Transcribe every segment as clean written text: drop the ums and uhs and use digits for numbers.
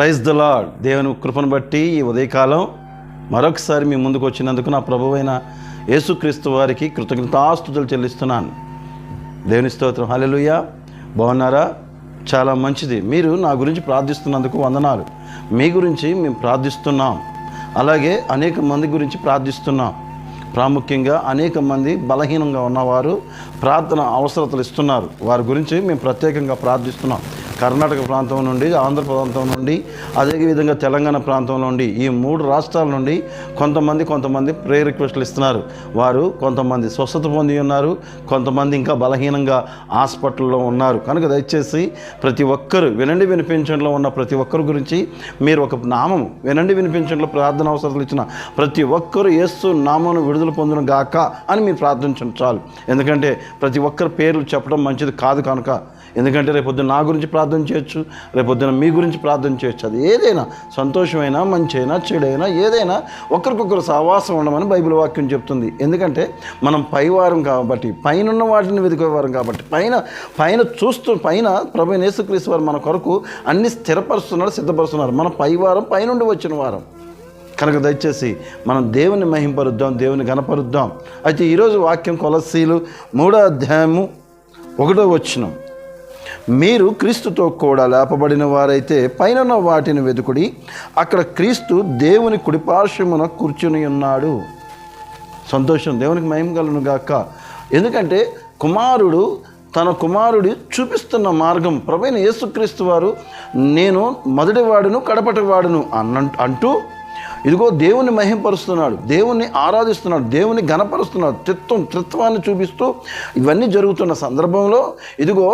Praise the lord. దేవుని కృపను బట్టి ఈ ఉదయకాలం మరొకసారి మీ ముందుకు వచ్చినందుకు నా ప్రభువైన యేసుక్రీస్తు వారికి కృతజ్ఞతాస్తుతులు చెల్లిస్తున్నాను. దేవుని స్తోత్రం. హల్లెలూయా. బాగున్నారా? చాలా మంచిది. మీరు నా గురించి ప్రార్థిస్తున్నందుకు వందనాలు. మీ గురించి మేము ప్రార్థిస్తున్నాం. అలాగే అనేక మంది గురించి ప్రార్థిస్తున్నాం. ప్రాముఖ్యంగా అనేక మంది బలహీనంగా ఉన్నవారు ప్రార్థన అవసరతలు ఇస్తున్నారు. వారి గురించి మేము ప్రత్యేకంగా ప్రార్థిస్తున్నాం. కర్ణాటక ప్రాంతం నుండి, ఆంధ్ర ప్రాంతం నుండి, అదేవిధంగా తెలంగాణ ప్రాంతం నుండి, ఈ 3 రాష్ట్రాల నుండి కొంతమంది ప్రేయర్ రిక్వెస్ట్లు ఇస్తున్నారు. వారు కొంతమంది స్వస్థత పొంది ఉన్నారు, కొంతమంది ఇంకా బలహీనంగా హాస్పిటల్లో ఉన్నారు. కనుక దయచేసి ప్రతి ఒక్కరు వినండి వినిపించడంలో ఉన్న ప్రతి ఒక్కరి గురించి మీరు ఒక నామం వినండి వినిపించడంలో ప్రార్థన అవసరాలు ఇచ్చిన ప్రతి ఒక్కరు యేసు నామమును విడుదల పొందును గాక అని మీరు ప్రార్థించండి చాలు. ఎందుకంటే ప్రతి ఒక్కరి పేర్లు చెప్పడం మంచిది కాదు. కనుక ఎందుకంటే రేపొద్దున నా గురించి ప్రార్థన చేయొచ్చు, రేపొద్దున మీ గురించి ప్రార్థన చేయొచ్చు. అది ఏదైనా సంతోషమైనా, మంచి అయినా, చెడైనా, ఏదైనా ఒకరికొకరు సహవాసం ఉండమని బైబిల్ వాక్యం చెప్తుంది. ఎందుకంటే మనం పైవారం కాబట్టి, పైన వాటిని వెతికేవారం కాబట్టి, పైన చూస్తూ ప్రభువైన యేసుక్రీస్తు వారు మన కొరకు అన్ని స్థిరపరుస్తున్నారు, సిద్ధపరుస్తున్నారు. మన పైవారం పైనుండి వచ్చిన వారం కనుక దయచేసి మనం దేవుని మహింపరుద్దాం, దేవుని గణపరుద్దాం. అయితే ఈరోజు వాక్యం కొలస్సీలు 3వ అధ్యాయము 1వ వచనం. మీరు క్రీస్తుతో కూడా లేపబడిన వారైతే పైన వాటిని వెతుకుడి, అక్కడ క్రీస్తు దేవుని కుడిపార్శ్వమున కూర్చుని ఉన్నాడు. సంతోషం. దేవునికి మహిమ కలుగును గాక. ఎందుకంటే తన కుమారుడు చూపిస్తున్న మార్గం ప్రభువైన యేసుక్రీస్తు వారు నేను మొదటివాడును కడపటివాడును అంటూ ఇదిగో దేవుని మహింపరుస్తున్నాడు, దేవుని ఆరాధిస్తున్నాడు, దేవుని ఘనపరుస్తున్నాడు, త్రిత్వాన్ని చూపిస్తూ ఇవన్నీ జరుగుతున్న సందర్భంలో ఇదిగో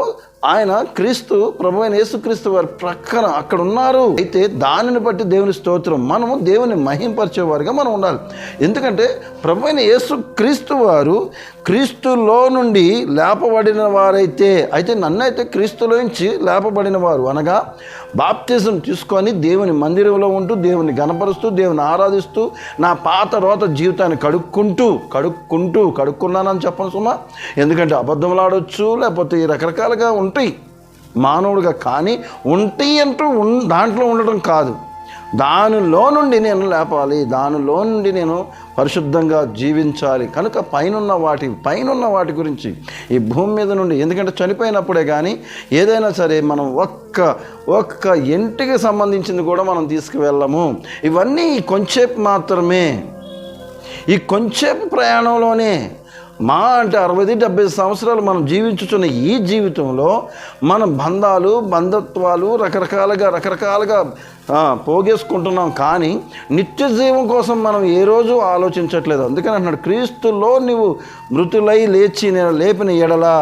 ఆయన క్రీస్తు ప్రభువైన యేసుక్రీస్తు వారి ప్రక్కన అక్కడ ఉన్నారు. అయితే దానిని బట్టి దేవుని స్తోత్రం. మనము దేవుని మహింపరిచేవారిగా మనం ఉండాలి. ఎందుకంటే ప్రభువైన యేసుక్రీస్తు వారు క్రీస్తులో నుండి లేపబడిన వారైతే, అయితే నన్నైతే క్రీస్తులోంచి లేపబడిన వారు అనగా బాప్తిజం తీసుకొని దేవుని మందిరంలో ఉంటూ దేవుని గణపరుస్తూ దేవుని ఆరాధిస్తూ నా పాత రోత జీవితాన్ని కడుక్కున్నానని చెప్పను సుమా. ఎందుకంటే అబద్ధములాడొచ్చు, లేకపోతే రకరకాలుగా ఉంటాయి మానవుడిగా. కానీ ఉంటాయి అంటూ దాంట్లో ఉండటం కాదు, దానిలో నుండి నేను లేపాలి, దానిలో నుండి నేను పరిశుద్ధంగా జీవించాలి. కనుక పైనున్న వాటి గురించి ఈ భూమి మీద నుండి, ఎందుకంటే చనిపోయినప్పుడే కానీ ఏదైనా సరే మనం ఒక్క ఇంటికి సంబంధించింది కూడా మనం తీసుకువెళ్ళము. ఇవన్నీ కొంచెంసేపు మాత్రమే. ఈ కొంచెంసేపు ప్రయాణంలోనే అంటే 60-70 సంవత్సరాలు మనం జీవించుతున్న ఈ జీవితంలో మన బంధత్వాలు రకరకాలుగా పోగేసుకుంటున్నాం. కానీ నిత్య జీవం కోసం మనం ఏ రోజు ఆలోచించట్లేదు. అందుకని అంటున్నాడు, క్రీస్తులో నీవు మృతులై లేచి నేను లేపిన ఎడలా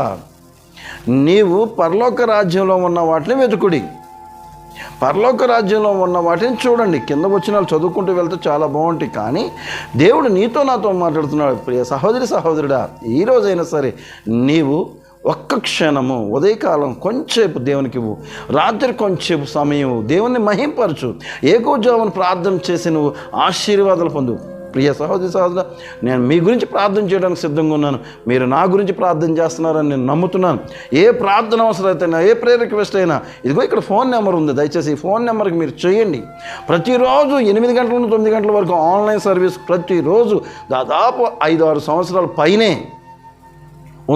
నీవు పరలోక రాజ్యంలో ఉన్న వాటిని వెతుకుడి. పరలోక రాజ్యంలో ఉన్న వాటిని చూడండి. కింద వచ్చిన వాళ్ళు చదువుకుంటూ వెళ్తే చాలా బాగుంటాయి. కానీ దేవుడు నాతో మాట్లాడుతున్నాడు. ప్రియ సహోదరుడా, ఈ రోజైనా సరే నీవు ఒక్క క్షణము ఉదయకాలం కొంచెంసేపు దేవునికి ఇవ్వు, రాత్రి కొంచెంసేపు సమయం దేవుని మహింపరచు, ఏకోజామున ప్రార్థన చేసి నువ్వు ఆశీర్వాదాలు పొందు. ప్రియ సహోదరు, నేను మీ గురించి ప్రార్థన చేయడానికి సిద్ధంగా ఉన్నాను. మీరు నా గురించి ప్రార్థన చేస్తున్నారని నేను నమ్ముతున్నాను. ఏ ప్రార్థన అవసరమైనా, ఏ ప్రేయర్ రిక్వెస్ట్ అయినా ఇదిగో ఇక్కడ ఫోన్ నెంబర్ ఉంది. దయచేసి ఈ ఫోన్ నెంబర్కి మీరు చేయండి. ప్రతిరోజు 8 గంటల నుండి 9 గంటల వరకు ఆన్లైన్ సర్వీస్ ప్రతిరోజు దాదాపు 5-6 సంవత్సరాల పైనే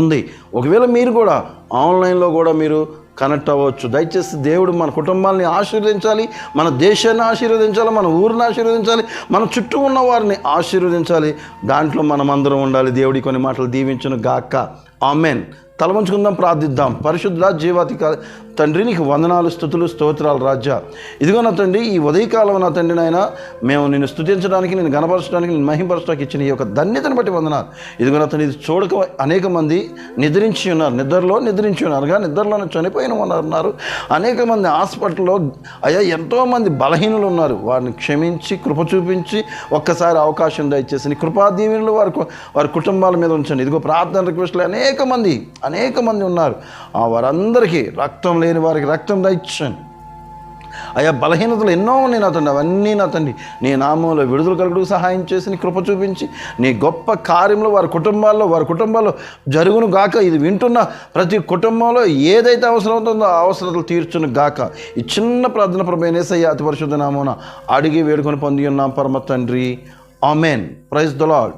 ఉంది. ఒకవేళ మీరు కూడా ఆన్లైన్లో కూడా మీరు కనెక్ట్ అవ్వచ్చు. దయచేసి దేవుడు మన కుటుంబాన్ని ఆశీర్వదించాలి, మన దేశాన్ని ఆశీర్వదించాలి, మన ఊరిని ఆశీర్వదించాలి, మన చుట్టూ ఉన్న వారిని ఆశీర్వదించాలి. దాంట్లో మనమందరం ఉండాలి. దేవుడి కొన్ని మాటలు దీవించును గాక. ఆమెన్. తలవంచుకుందాం, ప్రార్థిద్దాం. పరిశుద్ధ జీవాతి తండ్రి, నీకు వందనాలు, స్తుతులు, స్తోత్రాలు రాజా. ఇదిగో నా తండ్రి, ఈ ఉదయకాలం నా తండ్రి నాయన మేము నిన్ను స్తుతించడానికి, నేను గణపరచడానికి, నేను మహింపరచడానికి ఇచ్చిన ఈ యొక్క ధన్యతను బట్టి వందనాలు. ఇదిగో నా తండ్రి, ఇది చూడక అనేక మంది నిద్రించి ఉన్నారు, నిద్రలోనే చనిపోయిన ఉన్నారు. అనేక మంది హాస్పిటల్లో ఎంతోమంది బలహీనులు ఉన్నారు. వారిని క్షమించి కృప చూపించి ఒక్కసారి అవకాశం దయచేసి కృపా దీవెనలు వారి కుటుంబాల మీద ఉంచండి. ఇదిగో ప్రార్థన రిక్వెస్ట్లు అనేక మంది ఉన్నారు. వారందరికీ రక్తం లేని వారికి రక్తం దయచండి, అయా బలహీనతలు ఎన్నో ఉన్నాయి నా తండ్రి, అవన్నీ నా తండ్రి నీ నామంలో విడుదల కలుగుటకు సహాయం చేసి నీ కృప చూపించి నీ గొప్ప కార్యంలో వారి కుటుంబాల్లో జరుగును గాక. ఇది వింటున్న ప్రతి కుటుంబంలో ఏదైతే అవసరం అవుతుందో ఆ అవసరాలు తీర్చును గాక. ఈ చిన్న ప్రార్థన ప్రభువైన యేసయ్య అతి పరిశుద్ధ నామమున అడిగి వేడుకొని పొంది ఉన్నాం పరమ తండ్రి. ఆమెన్. Praise the lord.